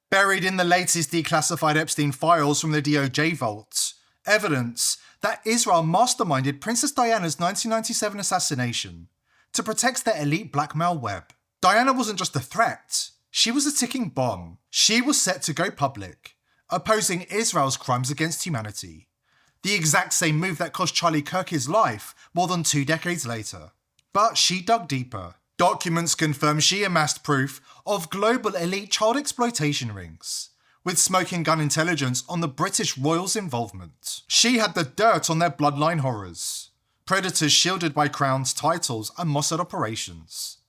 Buried in the latest declassified Epstein files from the DOJ vault, evidence that Israel masterminded Princess Diana's 1997 assassination to protect their elite blackmail web. Diana wasn't just a threat, she was a ticking bomb. She was set to go public, opposing Israel's crimes against humanity. The exact same move that cost Charlie Kirk his life more than 2 decades later. But she dug deeper. Documents confirm she amassed proof of global elite child exploitation rings, with smoking gun intelligence on the British royals' involvement. She had the dirt on their bloodline horrors, predators shielded by crowns, titles, and Mossad operations.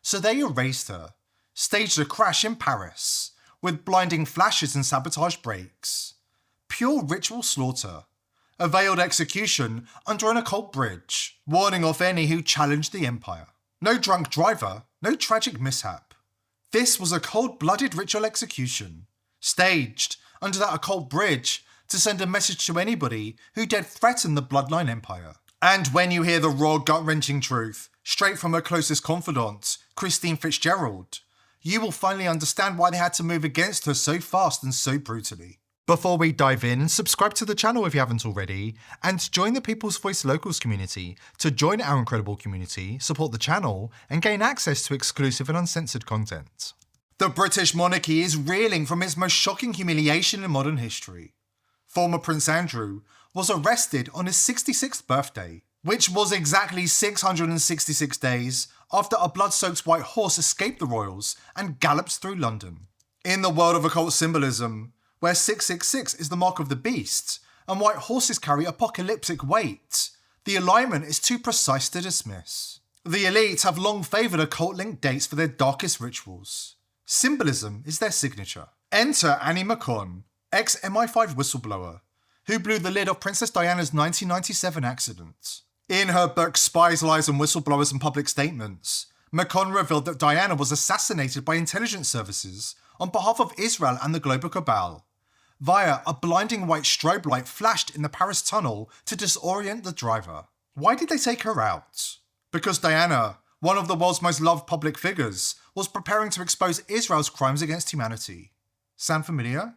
So they erased her, staged a crash in Paris, with blinding flashes and sabotage breaks. Pure ritual slaughter. A veiled execution under an occult bridge, warning off any who challenged the empire. No drunk driver, no tragic mishap. This was a cold-blooded ritual execution, staged under that occult bridge to send a message to anybody who dared threaten the bloodline empire. And when you hear the raw, gut-wrenching truth, straight from her closest confidant, Christine Fitzgerald, you will finally understand why they had to move against her so fast and so brutally. Before we dive in, subscribe to the channel if you haven't already, and join the People's Voice Locals community to join our incredible community, support the channel, and gain access to exclusive and uncensored content. The British monarchy is reeling from its most shocking humiliation in modern history. Former Prince Andrew was arrested on his 66th birthday, which was exactly 666 days after a blood-soaked white horse escaped the royals and galloped through London. In the world of occult symbolism, where 666 is the mark of the beast, and white horses carry apocalyptic weight, the alignment is too precise to dismiss. The elite have long favoured occult-linked dates for their darkest rituals. Symbolism is their signature. Enter Annie McCon, ex-MI5 whistleblower, who blew the lid off Princess Diana's 1997 accident. In her book Spies, Lies and Whistleblowers and Public Statements, McCon revealed that Diana was assassinated by intelligence services on behalf of Israel and the global cabal, via a blinding white strobe light flashed in the Paris tunnel to disorient the driver. Why did they take her out? Because Diana, one of the world's most loved public figures, was preparing to expose Israel's crimes against humanity. Sound familiar?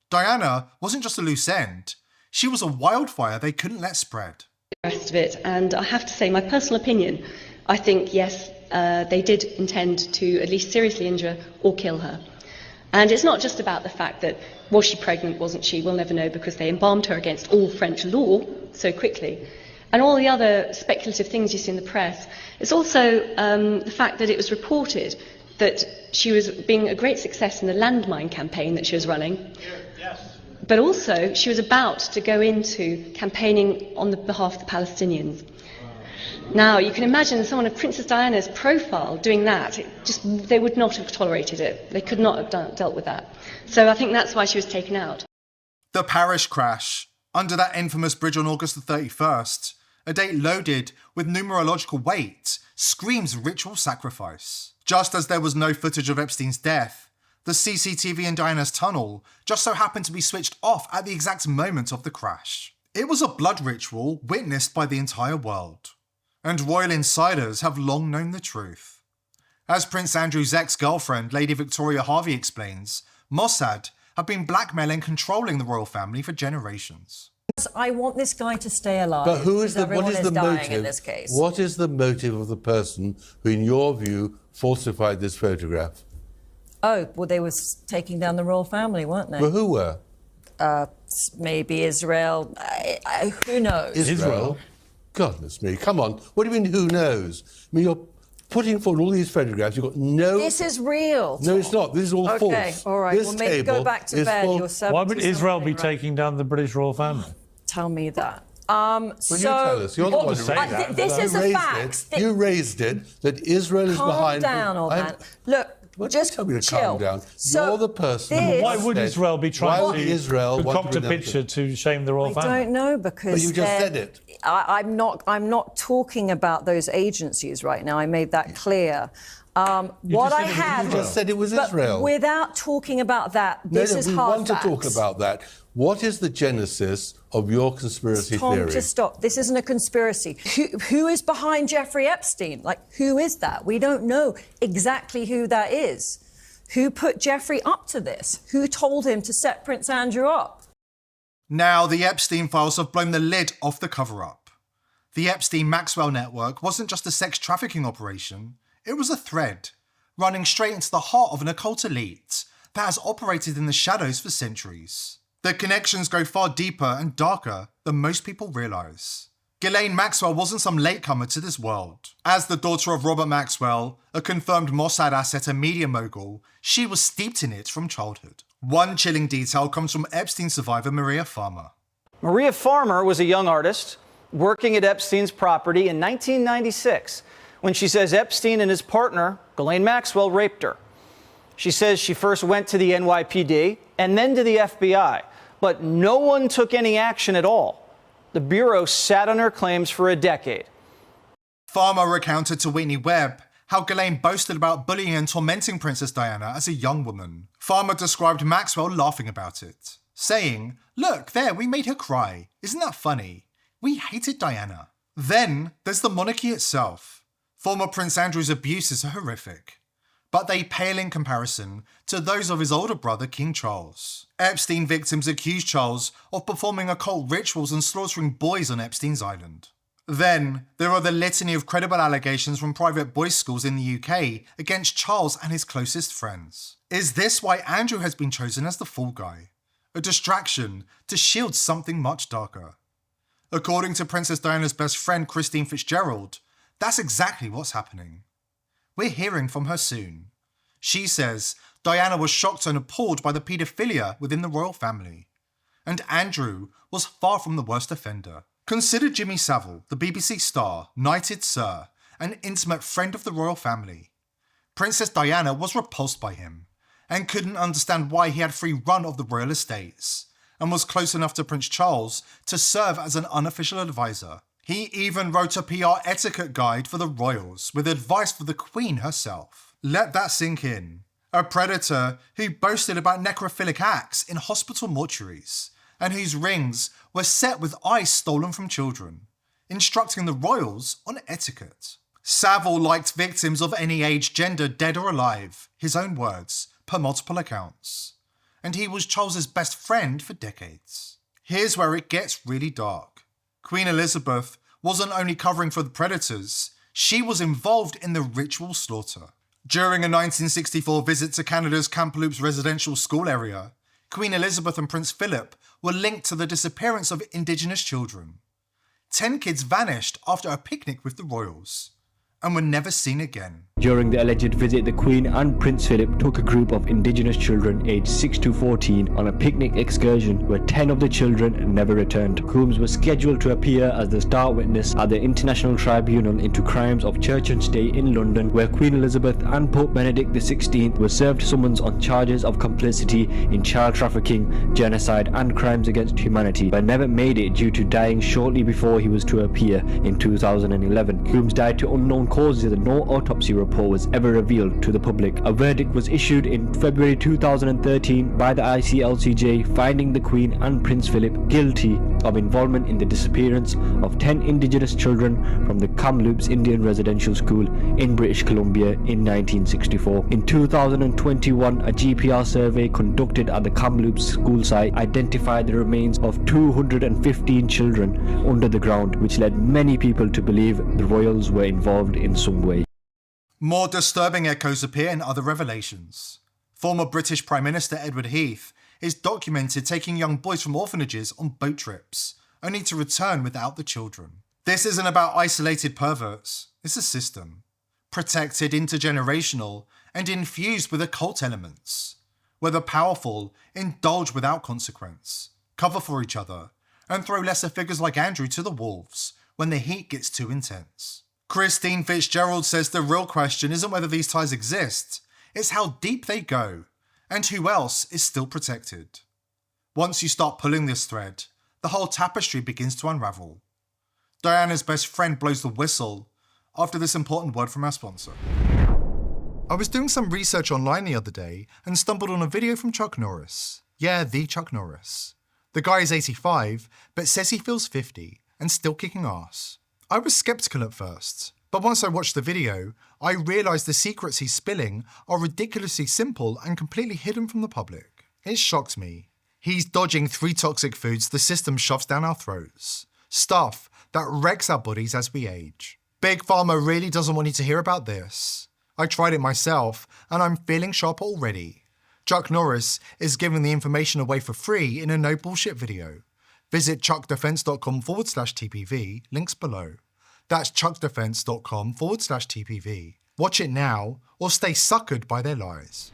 Diana wasn't just a loose end, she was a wildfire they couldn't let spread. The rest of it, and I have to say, my personal opinion, I think yes, they did intend to at least seriously injure or kill her. And it's not just about the fact that, was she pregnant, wasn't she? We'll never know because they embalmed her against all French law so quickly. And all the other speculative things you see in the press. It's also the fact that it was reported that she was being a great success in the landmine campaign that she was running. Yes. But also, she was about to go into campaigning on the behalf of the Palestinians. Now, you can imagine someone of Princess Diana's profile doing that. They would not have tolerated it. They could not have dealt with that. So I think that's why she was taken out. The Paris crash, under that infamous bridge on August the 31st, a date loaded with numerological weight, screams ritual sacrifice. Just as there was no footage of Epstein's death, the CCTV in Diana's tunnel just so happened to be switched off at the exact moment of the crash. It was a blood ritual witnessed by the entire world. And royal insiders have long known the truth. As Prince Andrew's ex-girlfriend, Lady Victoria Harvey explains, Mossad have been blackmailing and controlling the royal family for generations. I want this guy to stay alive. But what is the motive in this case? What is the motive of the person who, in your view, falsified this photograph? Oh, well, they were taking down the royal family, weren't they? Well, who were? Maybe Israel. Who knows? Israel? Goodness me, come on. What do you mean, who knows? I mean, you're putting forward all these photographs, you've got no... This is real. No, it's not. This is all false. Okay, all right. This well, maybe go back to bed. Why would Israel be taking down the British royal family? Tell me that. Well, you tell us. You're the one who say that. This is a fact. You raised it, that Israel is behind... Calm down on that. Look, just tell me to chill. calm down. So you're the person... Why would Israel be trying to concoct a picture to shame the royal family? I don't know, because... But you just said it. I'm not talking about those agencies right now. I made that clear. What I have... You just said it was Israel. Without talking about that, this is hard facts. We want to talk about that. What is the genesis of your conspiracy Tom, theory? just stop. This isn't a conspiracy. Who is behind Jeffrey Epstein? Like, who is that? We don't know exactly who that is. Who put Jeffrey up to this? Who told him to set Prince Andrew up? Now, the Epstein files have blown the lid off the cover-up. The Epstein-Maxwell network wasn't just a sex trafficking operation, it was a thread, running straight into the heart of an occult elite that has operated in the shadows for centuries. The connections go far deeper and darker than most people realise. Ghislaine Maxwell wasn't some latecomer to this world. As the daughter of Robert Maxwell, a confirmed Mossad asset and media mogul, she was steeped in it from childhood. One chilling detail comes from Epstein survivor Maria Farmer. Maria Farmer was a young artist working at Epstein's property in 1996 when she says Epstein and his partner, Ghislaine Maxwell, raped her. She says she first went to the NYPD and then to the FBI, but no one took any action at all. The Bureau sat on her claims for a decade. Farmer recounted to Whitney Webb how Ghislaine boasted about bullying and tormenting Princess Diana as a young woman. Farmer described Maxwell laughing about it, saying, "Look, there, we made her cry. Isn't that funny? We hated Diana." Then there's the monarchy itself. Former Prince Andrew's abuses are horrific, but they pale in comparison to those of his older brother, King Charles. Epstein victims accused Charles of performing occult rituals and slaughtering boys on Epstein's island. Then there are the litany of credible allegations from private boys' schools in the UK against Charles and his closest friends. Is this why Andrew has been chosen as the fall guy? A distraction to shield something much darker? According to Princess Diana's best friend, Christine Fitzgerald, that's exactly what's happening. We're hearing from her soon. She says Diana was shocked and appalled by the paedophilia within the royal family. And Andrew was far from the worst offender. Consider Jimmy Savile, the BBC star, knighted sir, an intimate friend of the royal family. Princess Diana was repulsed by him and couldn't understand why he had free run of the royal estates and was close enough to Prince Charles to serve as an unofficial advisor. He even wrote a PR etiquette guide for the royals with advice for the Queen herself. Let that sink in. A predator who boasted about necrophilic acts in hospital mortuaries and whose rings were set with ice stolen from children, instructing the royals on etiquette. Savile liked victims of any age, gender, dead or alive, his own words, per multiple accounts. And he was Charles's best friend for decades. Here's where it gets really dark. Queen Elizabeth wasn't only covering for the predators, she was involved in the ritual slaughter. During a 1964 visit to Canada's Kamloops residential school area, Queen Elizabeth and Prince Philip were linked to the disappearance of Indigenous children. 10 kids vanished after a picnic with the royals and were never seen again. During the alleged visit, the Queen and Prince Philip took a group of Indigenous children aged 6 to 14 on a picnic excursion where 10 of the children never returned. Coombs was scheduled to appear as the star witness at the International Tribunal into Crimes of Church and State in London, where Queen Elizabeth and Pope Benedict XVI were served summons on charges of complicity in child trafficking, genocide and crimes against humanity, but never made it due to dying shortly before he was to appear in 2011. Coombs died to unknown causes and no autopsy report was ever revealed to the public. A verdict was issued in February 2013 by the ICLCJ, finding the Queen and Prince Philip guilty of involvement in the disappearance of 10 Indigenous children from the Kamloops Indian Residential School in British Columbia in 1964. In 2021, a GPR survey conducted at the Kamloops school site identified the remains of 215 children under the ground, which led many people to believe the royals were involved in some way. More disturbing echoes appear in other revelations. Former British Prime Minister Edward Heath is documented taking young boys from orphanages on boat trips, only to return without the children. This isn't about isolated perverts, it's a system, protected, intergenerational, and infused with occult elements, where the powerful indulge without consequence, cover for each other, and throw lesser figures like Andrew to the wolves when the heat gets too intense. Christine Fitzgerald says the real question isn't whether these ties exist, it's how deep they go, and who else is still protected. Once you start pulling this thread, the whole tapestry begins to unravel. Diana's best friend blows the whistle after this important word from our sponsor. I was doing some research online the other day and stumbled on a video from Chuck Norris. Yeah, the Chuck Norris. The guy is 85, but says he feels 50 and still kicking ass. I was skeptical at first, But once I watched the video, I realised the secrets he's spilling are ridiculously simple and completely hidden from the public. It shocked me. He's dodging 3 toxic foods the system shoves down our throats. Stuff that wrecks our bodies as we age. Big Pharma really doesn't want you to hear about this. I tried it myself, and I'm feeling sharp already. Chuck Norris is giving the information away for free in a no bullshit video. Visit chuckdefense.com/TPV, links below. That's chuckdefense.com/TPV. Watch it now, or stay suckered by their lies.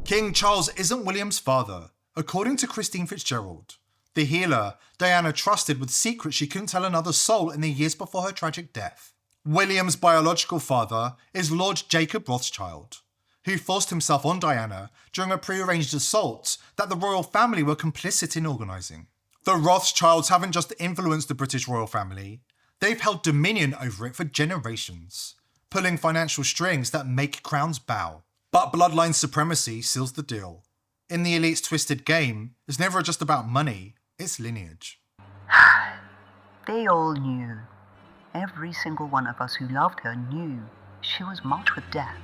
King Charles isn't William's father, according to Christine Fitzgerald. The healer Diana trusted with secrets she couldn't tell another soul in the years before her tragic death. William's biological father is Lord Jacob Rothschild, who forced himself on Diana during a prearranged assault that the royal family were complicit in organising. The Rothschilds haven't just influenced the British royal family, they've held dominion over it for generations, pulling financial strings that make crowns bow. But bloodline supremacy seals the deal. In the elite's twisted game, it's never just about money, it's lineage. They all knew. Every single one of us who loved her knew she was marked with death.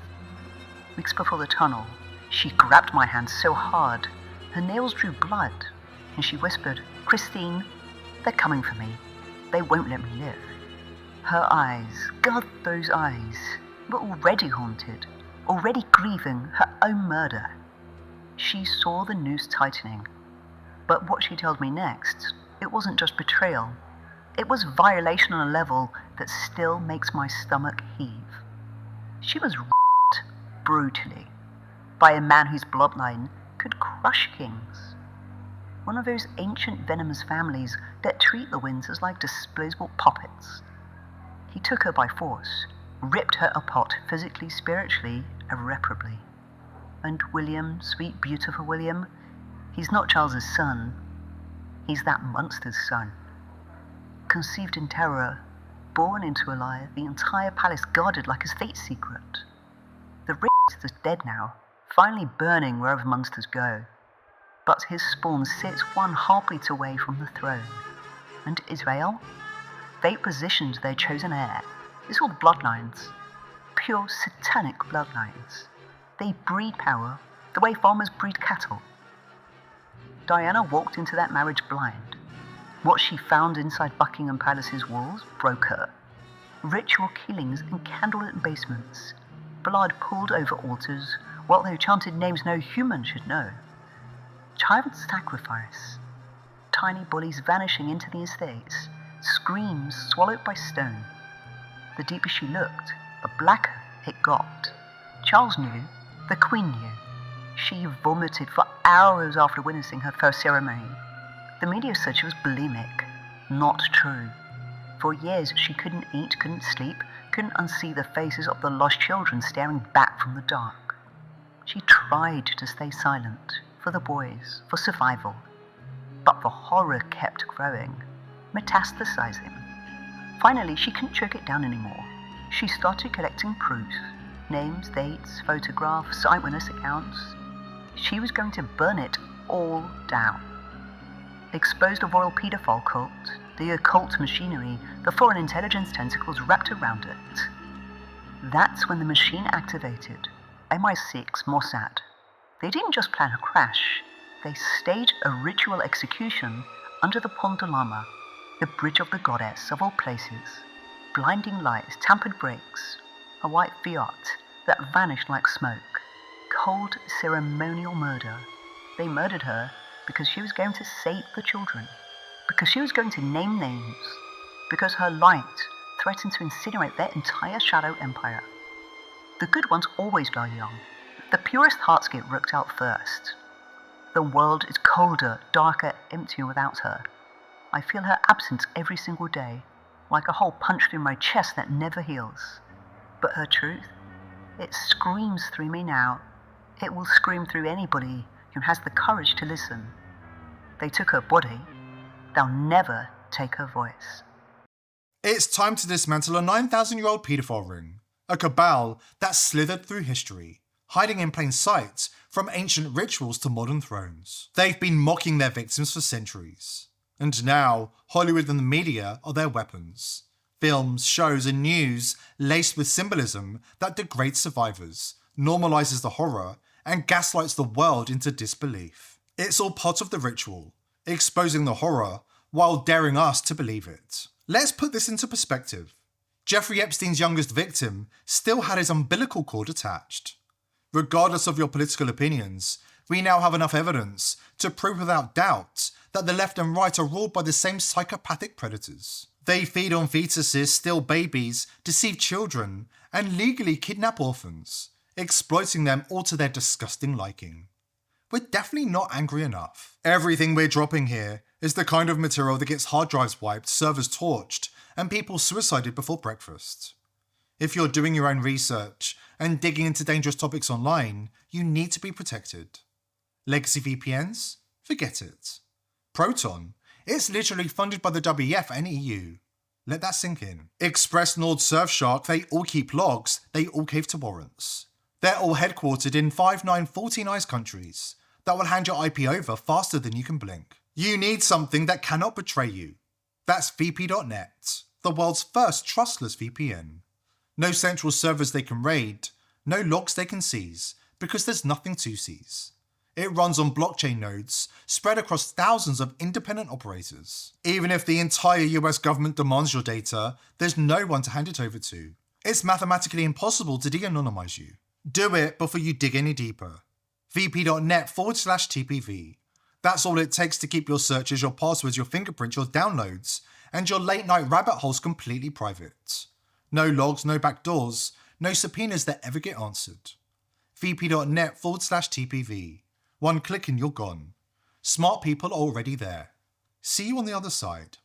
Weeks before the tunnel, she grabbed my hand so hard, her nails drew blood, and she whispered, "Christine, they're coming for me. They won't let me live." Her eyes, God, those eyes, were already haunted, already grieving her own murder. She saw the noose tightening, but what she told me next, it wasn't just betrayal. It was violation on a level that still makes my stomach heave. She was raped brutally by a man whose bloodline could crush kings. One of those ancient venomous families that treat the Windsors like disposable puppets. He took her by force, ripped her apart physically, spiritually, irreparably. And William, sweet, beautiful William, he's not Charles's son. He's that monster's son. Conceived in terror, born into a lie, the entire palace guarded like a state secret. The rich is dead now, finally burning wherever monsters go. But his spawn sits one heartbeat away from the throne. And Israel? They positioned their chosen heir. It's all bloodlines. Pure satanic bloodlines. They breed power the way farmers breed cattle. Diana walked into that marriage blind. What she found inside Buckingham Palace's walls broke her. Ritual killings in candlelit basements. Blood pooled over altars, while they chanted names no human should know. Child sacrifice. Tiny bodies vanishing into the estates. Screams swallowed by stone. The deeper she looked, the blacker it got. Charles knew. The Queen knew. She vomited for hours after witnessing her first ceremony. The media said she was bulimic. Not true. For years she couldn't eat, couldn't sleep, couldn't unsee the faces of the lost children staring back from the dark. She tried to stay silent, for the boys, for survival. But the horror kept growing, metastasizing. Finally, she couldn't choke it down anymore. She started collecting proof. Names, dates, photographs, eyewitness accounts. She was going to burn it all down. Exposed a royal paedophile cult, the occult machinery, the foreign intelligence tentacles wrapped around it. That's when the machine activated. MI6, Mossad. They didn't just plan a crash. They staged a ritual execution under the Pont de Lama, the bridge of the goddess of all places. Blinding lights, tampered brakes, a white Fiat that vanished like smoke. Cold ceremonial murder. They murdered her because she was going to save the children, because she was going to name names, because her light threatened to incinerate their entire shadow empire. The good ones always die young. The purest hearts get ripped out first. The world is colder, darker, emptier without her. I feel her absence every single day, like a hole punched through my chest that never heals. But her truth, it screams through me now. It will scream through anybody who has the courage to listen. They took her body. They'll never take her voice. It's time to dismantle a 9,000-year-old paedophile ring, a cabal that slithered through history, hiding in plain sight from ancient rituals to modern thrones. They've been mocking their victims for centuries. And now, Hollywood and the media are their weapons. films, shows, and news laced with symbolism that degrades survivors, normalizes the horror, and gaslights the world into disbelief. It's all part of the ritual, exposing the horror while daring us to believe it. Let's put this into perspective. Jeffrey Epstein's youngest victim still had his umbilical cord attached. Regardless of your political opinions, we now have enough evidence to prove without doubt that the left and right are ruled by the same psychopathic predators. They feed on fetuses, steal babies, deceive children, and legally kidnap orphans, exploiting them all to their disgusting liking. We're definitely not angry enough. Everything we're dropping here is the kind of material that gets hard drives wiped, servers torched, and people suicided before breakfast. If you're doing your own research and digging into dangerous topics online, you need to be protected. Legacy VPNs? Forget it. Proton? It's literally funded by the WEF and EU. Let that sink in. Express, Nord, Surfshark, they all keep logs, they all cave to warrants. They're all headquartered in 5, 9, 14 ICE countries that will hand your IP over faster than you can blink. You need something that cannot betray you. That's VP.net, the world's first trustless VPN. No central servers they can raid, no logs they can seize, because there's nothing to seize. It runs on blockchain nodes spread across thousands of independent operators. Even if the entire US government demands your data, there's no one to hand it over to. It's mathematically impossible to de-anonymize you. Do it before you dig any deeper. VP.net/TPV. That's all it takes to keep your searches, your passwords, your fingerprints, your downloads, and your late night rabbit holes completely private. No logs, no backdoors, no subpoenas that ever get answered. VP.net/TPV. One click and you're gone. Smart people are already there. See you on the other side.